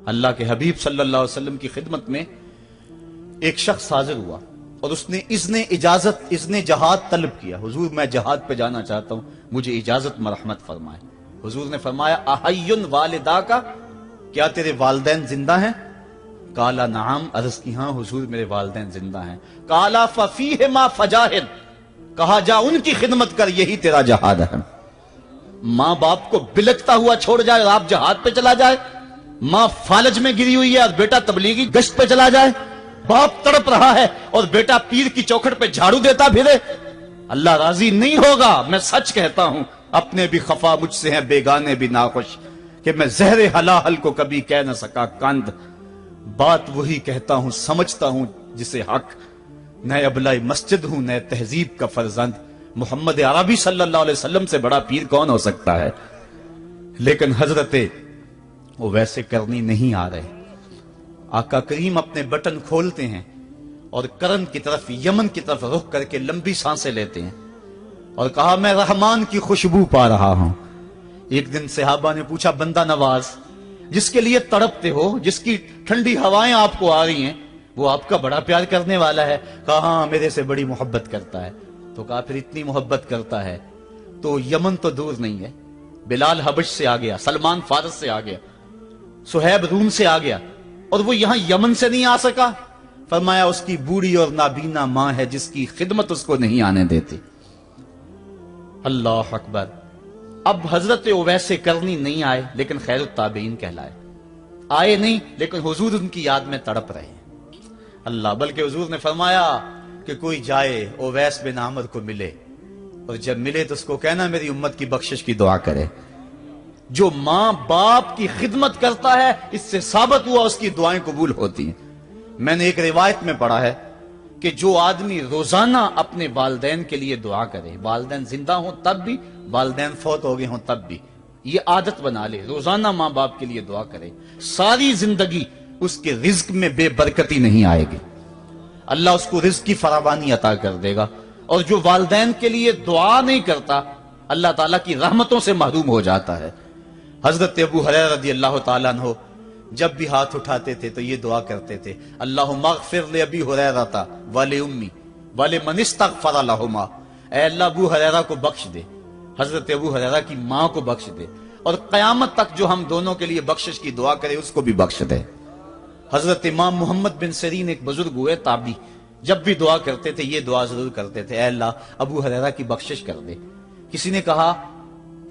اللہ کے حبیب صلی اللہ علیہ وسلم کی خدمت میں ایک شخص حاضر ہوا اور اس نے اذن جہاد طلب کیا. حضور میں جہاد پہ جانا چاہتا ہوں, مجھے اجازت مرحمت فرمائے. حضور نے فرمایا احیٌ والدا کا, کیا تیرے والدین زندہ ہیں؟ قالا نعم, عرض کی ہاں حضور میرے والدین زندہ ہیں. قالا ففیہما فجاہد, کہا جا ان کی خدمت کر, یہی تیرا جہاد ہے. ماں باپ کو بلکتا ہوا چھوڑ جائے اور آپ جہاد پہ چلا جائے, ماں فالج میں گری ہوئی ہے اور بیٹا تبلیغی گشت پہ چلا جائے, باپ تڑپ رہا ہے اور بیٹا پیر کی چوکھٹ پہ جھاڑو دیتا پھرے, اللہ راضی نہیں ہوگا. میں سچ کہتا ہوں, اپنے بھی خفا مجھ سے ہیں, بیگانے بھی ناخوش, کہ میں زہر حلاحل کو کبھی کہہ نہ سکا کند. بات وہی کہتا ہوں, سمجھتا ہوں جسے حق, نئے ابلائی مسجد ہوں, نئے تہذیب کا فرزند. محمد عربی صلی اللہ علیہ وسلم سے بڑا پیر کون ہو سکتا ہے؟ لیکن حضرت وہ ویسے کرنی نہیں آ رہے. آقا کریم اپنے بٹن کھولتے ہیں اور کرن کی طرف, یمن کی طرف رخ کر کے لمبی سانسیں لیتے ہیں اور کہا میں رحمان کی خوشبو پا رہا ہوں. ایک دن صحابہ نے پوچھا, بندہ نواز جس کے لیے تڑپتے ہو, جس کی ٹھنڈی ہوائیں آپ کو آ رہی ہیں, وہ آپ کا بڑا پیار کرنے والا ہے؟ کہا ہاں میرے سے بڑی محبت کرتا ہے. تو کہا پھر اتنی محبت کرتا ہے تو یمن تو دور نہیں ہے, بلال حبش سے آ گیا, سلمان فارس سے آ گیا, سہیب روم سے آ گیا, اور وہ یہاں یمن سے نہیں آ سکا. فرمایا اس کی بوڑھی اور نابینا ماں ہے جس کی خدمت اس کو نہیں آنے دیتی. اللہ اکبر. اب حضرت اویس کرنی نہیں آئے لیکن خیر التابعین کہلائے. آئے نہیں لیکن حضور ان کی یاد میں تڑپ رہے ہیں. اللہ, بلکہ حضور نے فرمایا کہ کوئی جائے اویس بن عامر کو ملے, اور جب ملے تو اس کو کہنا میری امت کی بخشش کی دعا کرے. جو ماں باپ کی خدمت کرتا ہے اس سے ثابت ہوا اس کی دعائیں قبول ہوتی ہیں. میں نے ایک روایت میں پڑھا ہے کہ جو آدمی روزانہ اپنے والدین کے لیے دعا کرے, والدین زندہ ہوں تب بھی, والدین فوت ہو گئے ہوں تب بھی, یہ عادت بنا لے, روزانہ ماں باپ کے لیے دعا کرے, ساری زندگی اس کے رزق میں بے برکتی نہیں آئے گی. اللہ اس کو رزق کی فراوانی عطا کر دے گا. اور جو والدین کے لیے دعا نہیں کرتا اللہ تعالیٰ کی رحمتوں سے محروم ہو جاتا ہے. حضرت ابو ہریرہ رضی اللہ تعالیٰ عنہ جب بھی ہاتھ اٹھاتے تھے تو یہ دعا کرتے تھے, اللہم اغفر لابی ہریرہ ولأمی ولمن استغفر لہما. اے اللہ ابو ہریرہ کو بخش دے, حضرت ابو ہریرہ کی ماں کو بخش دے, اور قیامت تک جو ہم دونوں کے لیے بخشش کی دعا کرے اس کو بھی بخش دے. حضرت امام محمد بن سیرین ایک بزرگ ہوئے تابعی, جب بھی دعا کرتے تھے یہ دعا ضرور کرتے تھے, اے اللہ ابو ہریرہ کی بخشش کر دے. کسی نے کہا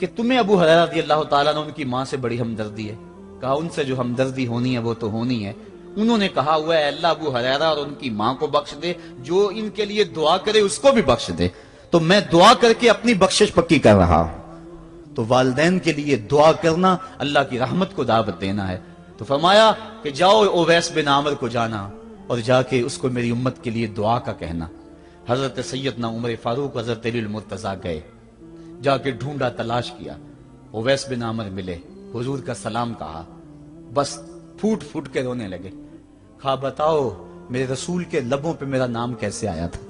کہ تمہیں ابو ہریرہ رضی اللہ تعالیٰ عنہ ان کی ماں سے بڑی ہمدردی ہے. کہا ان سے جو ہمدردی ہونی ہے وہ تو ہونی ہے. انہوں نے کہا ہوا ہے اللہ ابو ہریرہ اور ان کی ماں کو بخش دے, جو ان کے لیے دعا کرے اس کو بھی بخش دے. تو میں دعا کر کے اپنی بخشش پکی کر رہا ہوں. تو والدین کے لیے دعا کرنا اللہ کی رحمت کو دعوت دینا ہے. تو فرمایا کہ جاؤ اویس بن عامر کو جانا اور جا کے اس کو میری امت کے لیے دعا کا کہنا. حضرت سیدنا عمر فاروق حضرت علی المرتضیٰ گئے, جا کے ڈھونڈا, تلاش کیا, اویس بن عامر ملے, حضور کا سلام کہا, بس پھوٹ پھوٹ کے رونے لگے. کہا بتاؤ میرے رسول کے لبوں پہ میرا نام کیسے آیا تھا,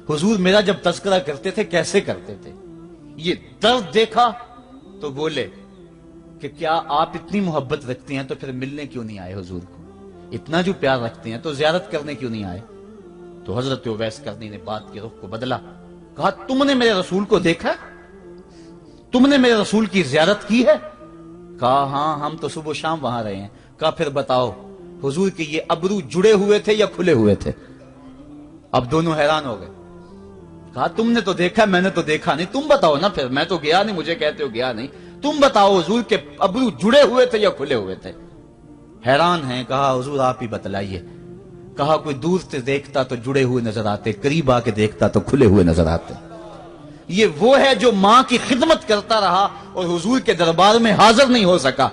حضور میرا جب تذکرہ کرتے تھے کیسے کرتے تھے. یہ درد دیکھا تو بولے کہ کیا آپ اتنی محبت رکھتے ہیں تو پھر ملنے کیوں نہیں آئے حضور کو, اتنا جو پیار رکھتے ہیں تو زیارت کرنے کیوں نہیں آئے. تو حضرت اویس کرنی نے بات کے رخ کو بدلا, کہا تم نے میرے رسول کو دیکھا, تم نے میرے رسول کی زیارت کی ہے؟ کہا ہاں ہم تو صبح و شام وہاں رہے ہیں. کہا پھر بتاؤ حضور کے یہ ابرو جڑے ہوئے تھے یا کھلے ہوئے تھے؟ اب دونوں حیران ہو گئے. کہا تم نے تو دیکھا, میں نے تو دیکھا نہیں, تم بتاؤ نا پھر, میں تو گیا نہیں, مجھے کہتے ہو گیا نہیں, تم بتاؤ حضور کے ابرو جڑے ہوئے تھے یا کھلے ہوئے تھے؟ حیران ہیں. کہا حضور آپ ہی بتلائیے. کہا کوئی دور سے دیکھتا تو جڑے ہوئے نظر آتے, قریب آ کے دیکھتا تو کھلے ہوئے نظر آتے. یہ وہ ہے جو ماں کی خدمت کرتا رہا اور حضور کے دربار میں حاضر نہیں ہو سکا,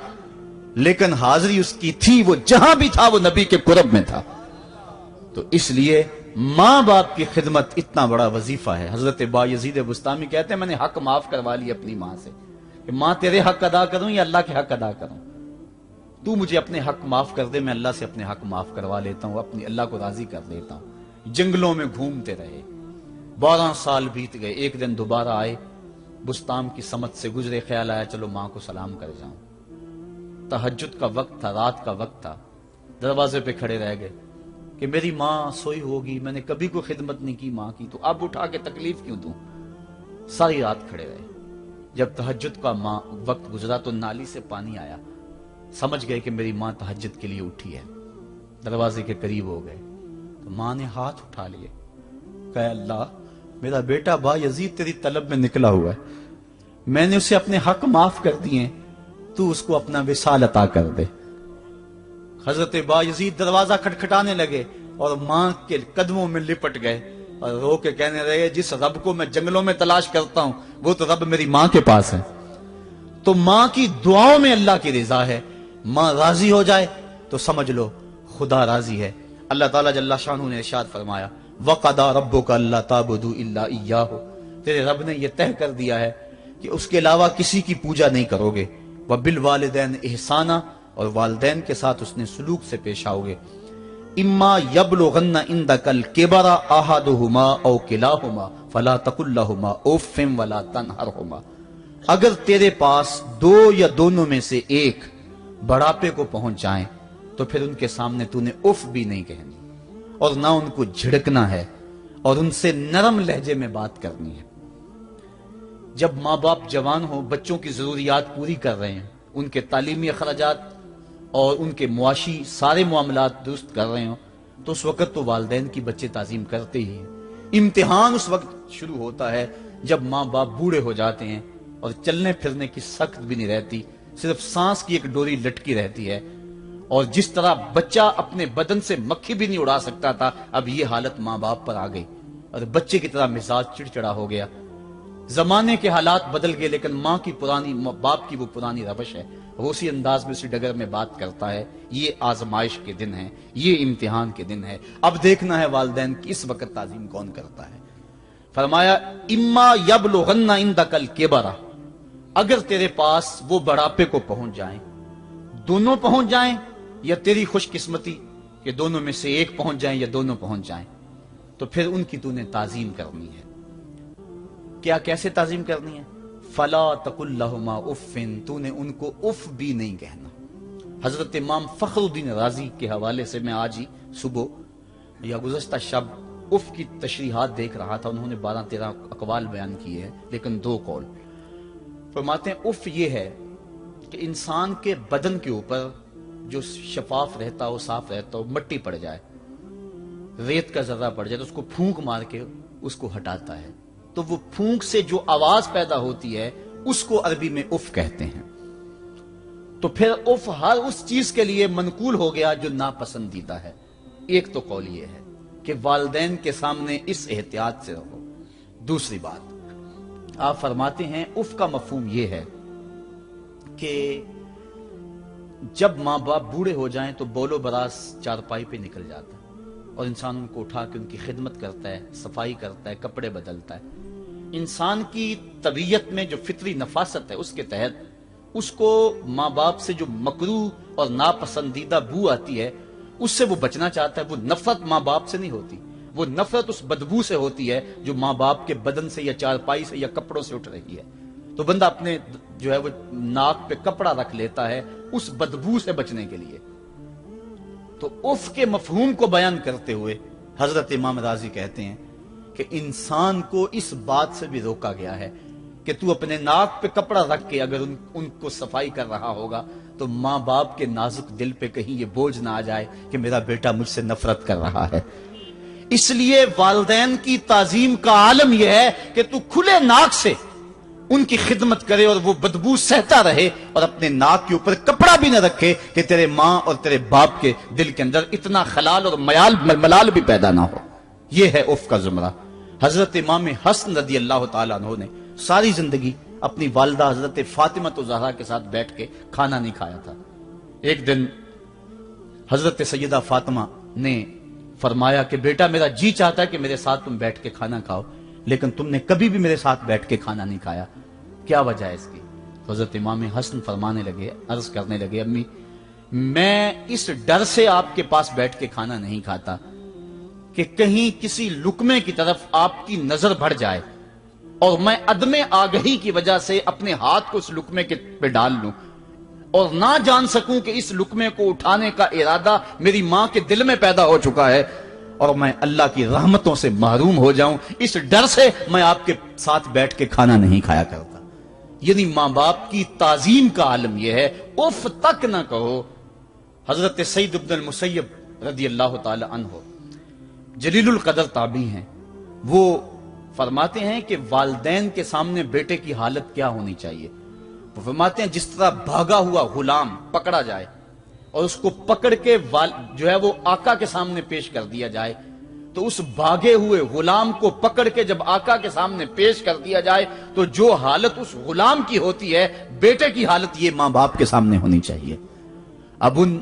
لیکن حاضری اس کی تھی, وہ جہاں بھی تھا وہ نبی کے قرب میں تھا. تو اس لیے ماں باپ کی خدمت اتنا بڑا وظیفہ ہے. حضرت بایزید بستامی کہتے ہیں میں نے حق معاف کروا لی اپنی ماں سے, کہ ماں تیرے حق ادا کروں یا اللہ کے حق ادا کروں, تو مجھے اپنے حق معاف کر دے, میں اللہ سے اپنے حق معاف کروا لیتا ہوں, اپنی اللہ کو راضی کر لیتا ہوں. جنگلوں میں گھومتے رہے, 12 سال بیت گئے. ایک دن دوبارہ آئے, بستام کی سمت سے گزرے, خیال آیا چلو ماں کو سلام کر جاؤں. तहज्जुद का वक्त था, रात का वक्त था, दरवाजे पे खड़े रह गए कि मेरी माँ सोई होगी, मैंने कभी कोई खिदमत नहीं की माँ की, तो अब उठा के तकलीफ क्यों दूं। सारी रात खड़े रहे। जब तहज्जुद का वक्त गुजरा तो नाली से पानी आया, समझ गए कि मेरी माँ तहज्जुद के लिए उठी है। दरवाजे के करीब हो गए तो माँ ने हाथ उठा लिए, कहा अल्लाह मेरा बेटा बा यजीद तेरी तलब में निकला हुआ है, मैंने उसे अपने हक माफ कर दिए, तू उसको अपना विसाल अता कर दे। हजरत बा यजीद दरवाजा खटखटाने लगे और माँ के कदमों में लिपट गए और रो के कहने लगे, जिस रब को मैं जंगलों में तलाश करता हूं वो तो रब मेरी माँ के पास है। तो माँ की दुआओं में अल्लाह की रिजा है। माँ राजी हो जाए तो समझ लो खुदा राजी है। अल्लाह ताला जल्ला शानहू ने इरशाद फरमाया, वक़दा रब्बुका अल्ला ताबुदू इल्ला इय्याहु, तेरे रब ने यह तय कर दिया है कि उसके अलावा किसी की पूजा नहीं करोगे। व बिल वालिदैन इहसाना, और वालिदैन के साथ उसने सलूक से पेश आओगे। इम्मा यबलुगन्ना इंदकल किबरा अहदुहुमा औ किलाहुमा फला तकुल लहुमा उफ़्फ़िन वला तनहरहुमा, अगर तेरे पास दो या दोनों में से एक बढ़ापे को पहुंच जाएं तो फिर उनके सामने तूने उफ भी नहीं कहनी और ना उनको झिड़कना है और उनसे नरम लहजे में बात करनी है। जब माँ बाप जवान हो, बच्चों की जरूरियात पूरी कर रहे हैं, उनके तालीमी अखराजात और उनके मुआशी सारे मामलात दुरुस्त कर रहे हो, तो उस वक्त तो वालिदैन की बच्चे ताजीम करते ही हैं। इम्तिहान उस वक्त शुरू होता है जब माँ बाप बूढ़े हो जाते हैं और चलने फिरने की सख्त भी नहीं रहती, सिर्फ सांस की एक डोरी लटकी रहती है। और जिस तरह बच्चा अपने बदन से मक्खी भी नहीं उड़ा सकता था, अब ये हालत माँ बाप पर आ गई और बच्चे की तरह मिजाज चिड़चिड़ा हो गया। जमाने के हालात बदल गए, लेकिन माँ की पुरानी, बाप की वो पुरानी रवश है, वो उसी अंदाज में, उसी डगर में बात करता है। ये आजमाइश के दिन है, ये इम्तिहान के दिन है। अब देखना है वालिदैन की इस वक्त ताजीम कौन करता है। फरमाया इम्मा यबलुगन्ना इंदकल किबरा, अगर तेरे पास वो बढ़ापे को पहुंच जाएं, दोनों पहुंच जाएं या तेरी खुशकिस्मती कि दोनों में से एक पहुंच जाएं या दोनों पहुंच जाएं, तो फिर उनकी तूने ताजीम करनी है। क्या, कैसे ताजीम करनी है? फला तकुल लहुमा उफ़्फ़िन, तूने उनको उफ भी नहीं कहना। हजरत इमाम फखरुद्दीन राजी के हवाले से मैं आज ही सुबह या गुज़श्ता शब उफ की तशरीहात देख रहा था। उन्होंने 12-13 अकवाल बयान किए हैं, लेकिन 2 कौल फरमाते हैं। उफ ये है कि इंसान के बदन के ऊपर जो शफाफ रहता हो, साफ रहता हो, मट्टी पड़ जाए, रेत का जर्रा पड़ जाए तो उसको फूंक मार के उसको हटाता है, तो वो फूंक से जो आवाज पैदा होती है उसको अरबी में उफ कहते हैं। तो फिर उफ हर उस चीज के लिए मनकूल हो गया जो नापसंदीदा है। एक तो कौल ये है कि वालिदैन के सामने इस एहतियात से रहो। दूसरी बात, आप फरमाते हैं उफ का मफहूम यह है कि जब माँ बाप बूढ़े हो जाएं तो बोलो बरास चारपाई पे निकल जाता है और इंसान उनको उठा के उनकी खिदमत करता है, सफाई करता है, कपड़े बदलता है। इंसान की तबीयत में जो फितरी नफासत है उसके तहत उसको माँ बाप से जो मकरूह और नापसंदीदा बू आती है उससे वो बचना चाहता है। वो नफरत माँ बाप से नहीं होती, वो नफरत उस बदबू से होती है जो माँ बाप के बदन से या चारपाई से या कपड़ों से उठ रही है। तो बंदा अपने जो है वो नाक पे कपड़ा रख लेता है उस बदबू से बचने के लिए। तो उफ के मफहूम को बयान करते हुए हजरत इमाम राजी कहते हैं कि इंसान को इस बात से भी रोका गया है कि तू अपने नाक पे कपड़ा रख के अगर उनको सफाई कर रहा होगा तो माँ बाप के नाजुक दिल पे कहीं ये बोझ ना आ जाए कि मेरा बेटा मुझसे नफरत कर रहा है। इसलिए वालिदैन की ताजीम का आलम यह है कि तू खुले नाक से उनकी खिदमत करे और वो बदबू सहता रहे और अपने नाक के ऊपर कपड़ा भी न रखे कि तेरे माँ और तेरे बाप के दिल के अंदर इतना खलाल और मलाल भी पैदा ना हो। यह है उफ का जुमरा। हजरत इमाम हसन रदी अल्लाह तआला अन्हु ने सारी जिंदगी अपनी वालिदा हजरत फातिमा तो ज़हरा के साथ बैठ के खाना नहीं खाया था। एक दिन हजरत सैयदा फातिमा ने फरमाया कि बेटा मेरा जी चाहता है कि मेरे साथ तुम बैठ के खाना खाओ, लेकिन तुमने कभी भी मेरे साथ बैठ के खाना नहीं खाया, क्या वजह है इसकी? तो हजरत इमाम हसन फरमाने लगे, अर्ज करने लगे, अम्मी मैं इस डर से आपके पास बैठ के खाना नहीं खाता कि कहीं किसी लुकमे की तरफ आपकी नजर बढ़ जाए और मैं अदमे आगही की वजह से अपने हाथ को उस लुकमे के पे डाल लूं और ना जान सकूं कि इस लुकमे को उठाने का इरादा मेरी मां के दिल में पैदा हो चुका है और मैं अल्लाह की रहमतों से महरूम हो जाऊं, इस डर से मैं आपके साथ बैठ के खाना नहीं खाया करता। यानी मां बाप की ताजीम का आलम यह है, उफ तक ना कहो। हजरत सईद इब्न मुसय्यब रदी अल्लाह ताला अन्हु जलीलुल कदर ताबी हैं, वो फरमाते हैं कि वालिदैन के सामने बेटे की हालत क्या होनी चाहिए। वो फरमाते हैं जिस तरह भागा हुआ गुलाम पकड़ा जाए और उसको पकड़ के जो है वो आका के सामने पेश कर दिया जाए, तो उस भागे हुए गुलाम को पकड़ के जब आका के सामने पेश कर दिया जाए तो जो हालत उस गुलाम की होती है, बेटे की हालत ये मां बाप के सामने होनी चाहिए। अब उन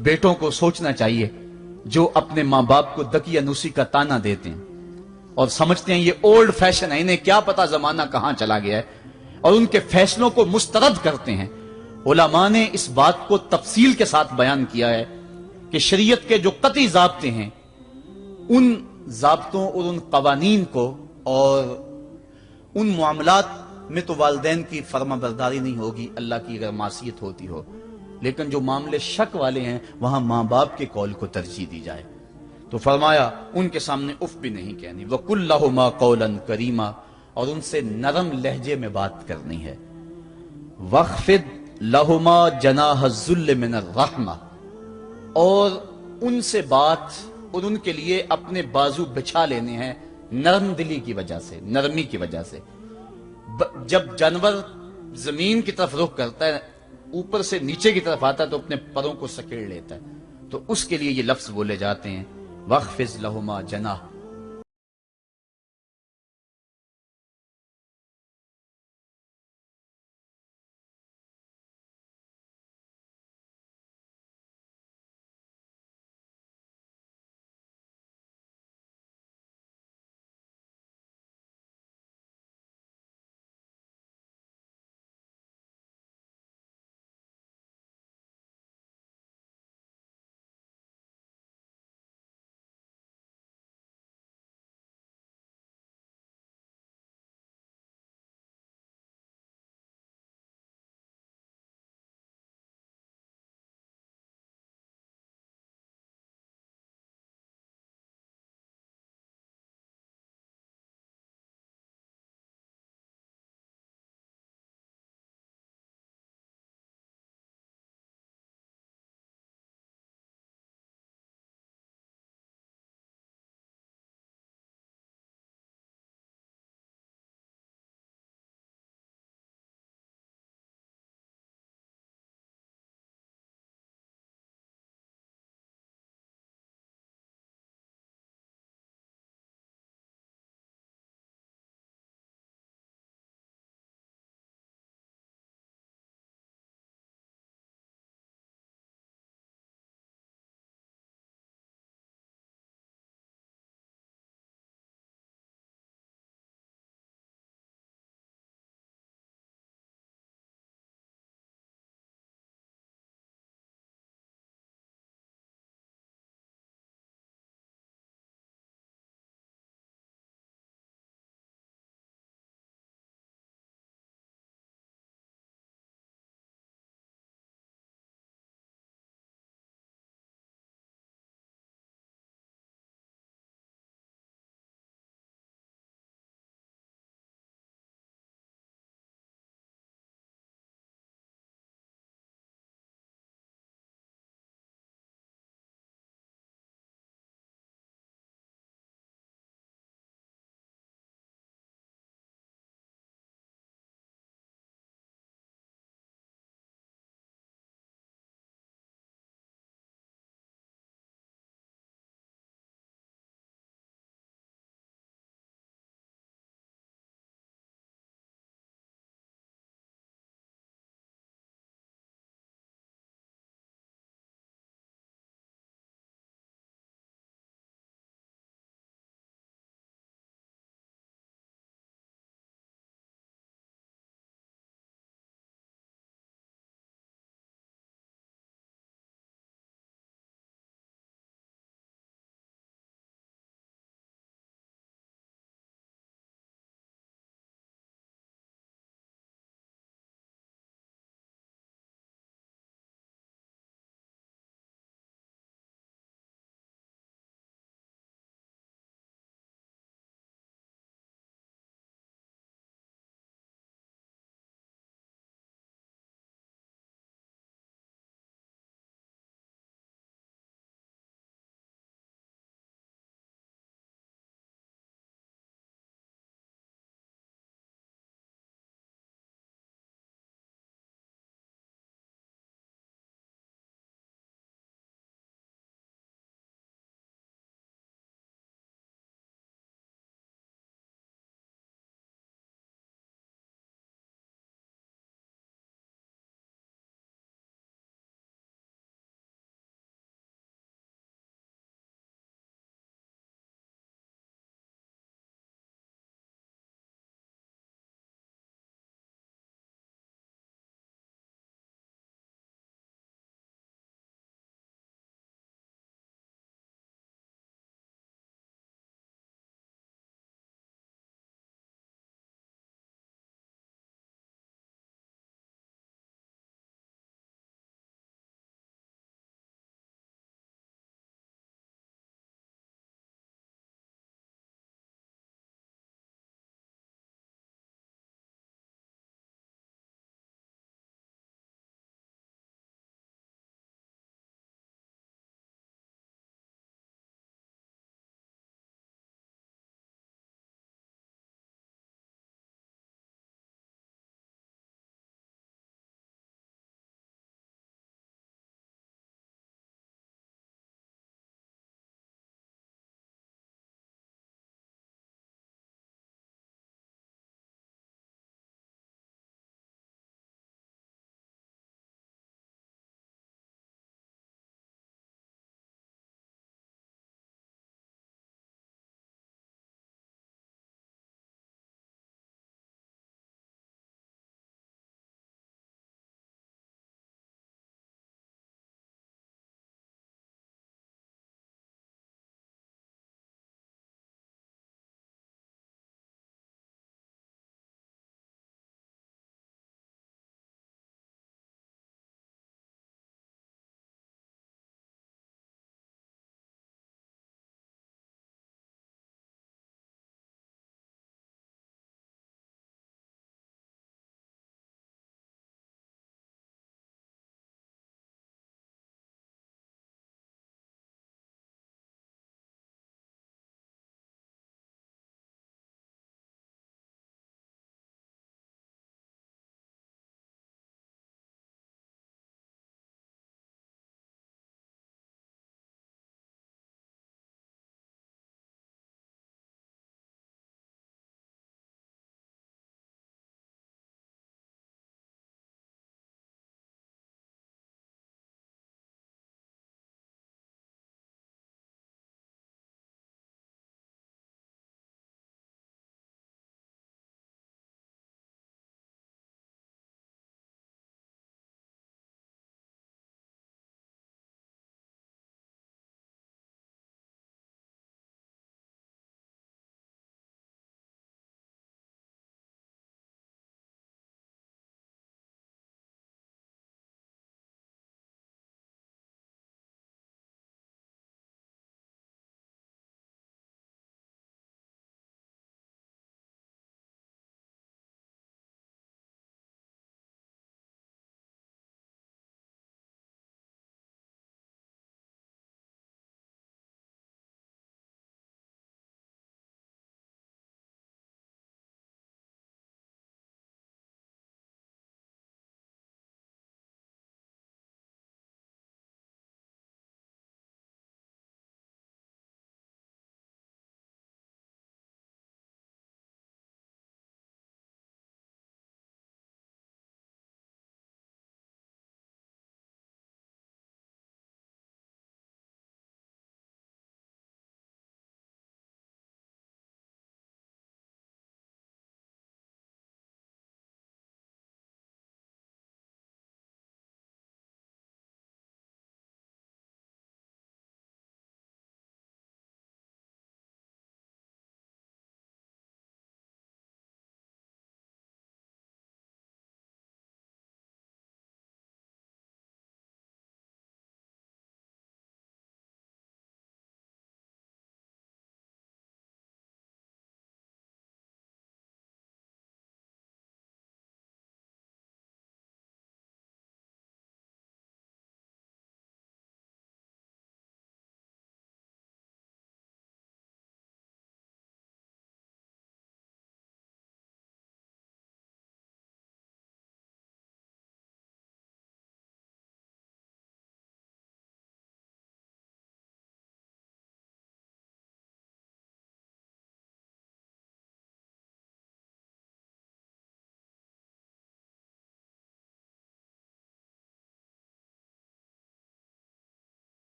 बेटों को सोचना चाहिए जो अपने मां बाप को दकियानूसी का ताना देते हैं और समझते हैं ये ओल्ड फैशन है, इन्हें क्या पता जमाना कहां चला गया है, और उनके फैसलों को मुस्तरद करते हैं। उलमा ने इस बात को तफसील के साथ बयान किया है कि शरीयत के जो कतई ज़ाब्ते हैं, उन ज़ाब्तों और उन कवानीन को और उन मामलात में तो वालिदैन की फर्माबरदारी नहीं होगी अल्लाह की अगर मासियत होती हो, लेकिन जो मामले शक वाले हैं वहां मां बाप के कौल को तरजीह दी जाए। तो फरमाया उनके सामने उफ भी नहीं कहनी, वकुल लहुमा कौलन करीमा, और उनसे नरम लहजे में बात करनी है। वख्फिद लहुमा जनाह ज़ुल्ल मिनर रहमा, और उनसे बात और उनके लिए अपने बाजू बिछा लेने हैं नरम दिली की वजह से, नरमी की वजह से। जब जानवर जमीन की तरफ रुख करता है, ऊपर से नीचे की तरफ आता है तो अपने परों को सकेड़ लेता है, तो उसके लिए ये लफ्ज बोले जाते हैं वख्फिज लहुमा जनाह